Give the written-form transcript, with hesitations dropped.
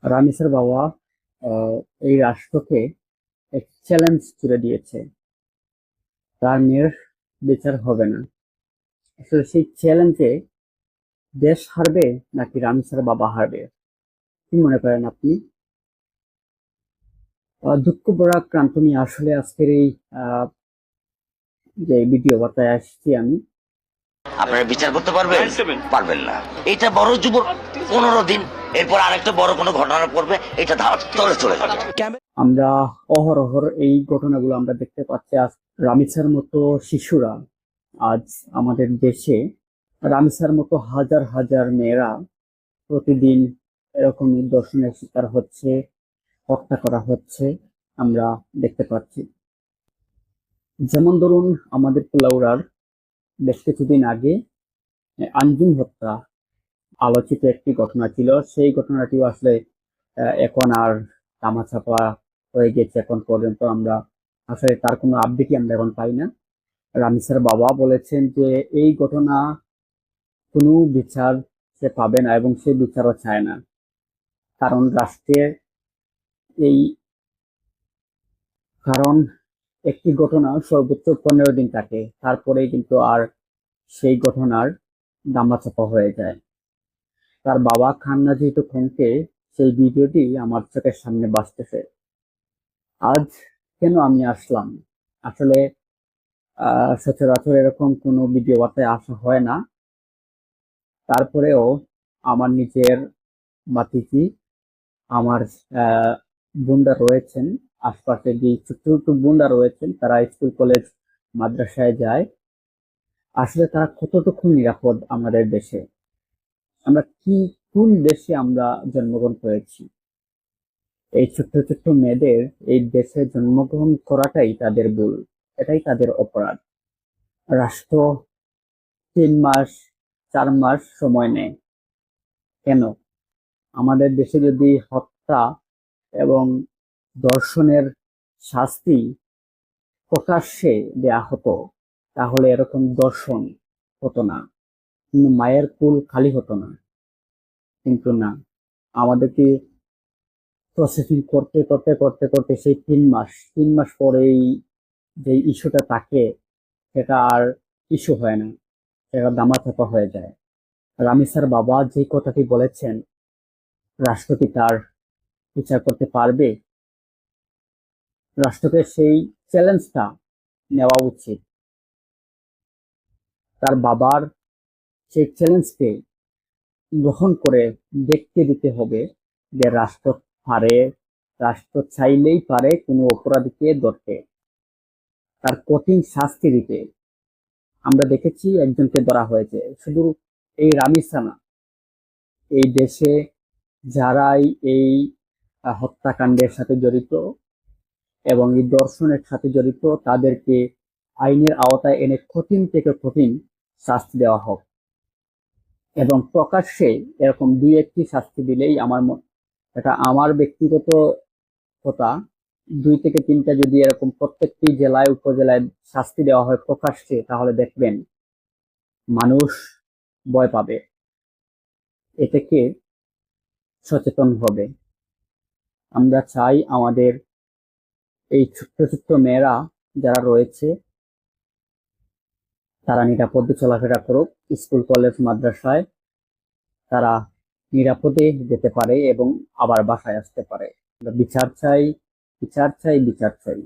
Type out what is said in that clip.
রামিসার বাবা আহ, এই রাষ্ট্রকে এক চ্যালেঞ্জ ছুড়ে দিয়েছে। তার মেয়ের বিচার হবে না। আসলে সেই চ্যালেঞ্জে দেশ হারবে নাকি রামিসার বাবা হারবে, কি মনে করেন আপনি? দুঃখ ক্রান্ত নিয়ে আসলে আজকের এই আহ, যে ভিডিও বার্তায় আসছি আমি। আপনারা বিচার করতে পারবেন? পারবেন না। এটা বড় যুব 15 দিন, এরপর আরেকটা বড় কোনো ঘটনা পড়বে, এটা ধার চলে চলে যাবে। আমরা অহরহ এই ঘটনাগুলো আমরা দেখতে পাচ্ছি। আজ রামিসার মতো শিশুরা আজ আমাদের দেশে, রামিসার মতো হাজার হাজার মেয়েরা প্রতিদিন এরকম নির্যাতনের শিকার হচ্ছে, হত্যা করা হচ্ছে, আমরা দেখতে পাচ্ছি। যেমন ধরুন, আমাদের কুলাউড়ার বেশ কিছুদিন আগে আঞ্জুম হত্যা আলোচিত একটি ঘটনা ছিল। সেই ঘটনাটিও আসলে এখন আর ধামাচাপা হয়ে গেছে। এখন পর্যন্ত আমরা আসলে তার কোনো আপডেটই আমরা এখন পাই না। রামিসার বাবা বলেছেন যে এই ঘটনা কোনো বিচার সে পাবে না এবং সে বিচারও চায় না। কারণ রাষ্ট্রের এই কারণ একটি ঘটনা সর্বোচ্চ 15 দিন থাকে, তারপরেই কিন্তু আর সেই ঘটনার ধামাচাপা হয়ে যায়। তার বাবা কান্না যেহেতু থমকে, সেই ভিডিওটি আমার চোখের সামনে ভাসতেছে। আজ কেন আমি আসলাম, আসলে সচরাচর এরকম কোনো ভিডিও বার্তায় আসা হয় না। তারপরেও আমার নিজের বাতিজি, আমার আহ বোনরা রয়েছেন, আশপাশে যে ছোট্ট ছোট্ট বোনরা রয়েছেন, তারা স্কুল কলেজ মাদ্রাসায় যায়। আসলে তারা কতটুকু নিরাপদ আমাদের দেশে? আমরা কোন দেশে আমরা জন্মগ্রহণ করেছি? এই ছোট্ট ছোট্ট মেয়েদের এই দেশে জন্মগ্রহণ করাটাই তাদের ভুল, এটাই তাদের অপরাধ। রাষ্ট্র 3 মাস 4 মাস সময় নেয় কেন? আমাদের দেশে যদি হত্যা এবং ধর্ষণের শাস্তি প্রকাশ্যে দেয়া হতো, তাহলে এরকম ধর্ষণ হতো না, মায়ের কুল খালি হতো না। কিন্তু না, আমাদেরকে প্রসেসিং করতে করতে করতে করতে সেই 3 মাস পরেই যে ইস্যুটা থাকে, সেটা আর ইস্যু হয় না, সেটা দামাচাপা হয়ে যায়। রামিসার বাবা যে কথাটি বলেছেন, রাষ্ট্র কি তার বিচার করতে পারবে? রাষ্ট্রকে সেই চ্যালেঞ্জটা নেওয়া উচিত। তার বাবার সেই চ্যালেঞ্জকে গ্রহণ করে দেখতে দিতে হবে যে রাষ্ট্র পারে, রাষ্ট্র চাইলেই পারে কোনো অপরাধীকে ধরতে, তার কঠিন শাস্তি দিতে। আমরা দেখেছি একজনকে ধরা হয়েছে, শুধু এই রামিসা না, এই দেশে যারাই এই হত্যাকাণ্ডের সাথে জড়িত এবং এই ধর্ষণের সাথে জড়িত, তাদেরকে আইনের আওতায় এনে কঠিন থেকে কঠিন শাস্তি দেওয়া হোক। এবং প্রকাশ্যে এরকম দুই একটি শাস্তি দিলেই এটা আমার ব্যক্তিগত কথা, 2 থেকে 3টা যদি এরকম প্রত্যেকটি জেলায় উপজেলায় শাস্তি দেওয়া হয় প্রকাশ্যে, তাহলে দেখবেন মানুষ ভয় পাবে, এ থেকে সচেতন হবে। আমরা চাই আমাদের এই ছোট্ট ছোট্ট মেয়েরা যারা রয়েছে, তারা নিরাপদে চলাফেরা করুক, স্কুল কলেজ মাদ্রাসায় তারা নিরাপদে যেতে পারে এবং আবার বাসায় আসতে পারে। আমরা বিচার চাই, বিচার চাই, বিচার চাই।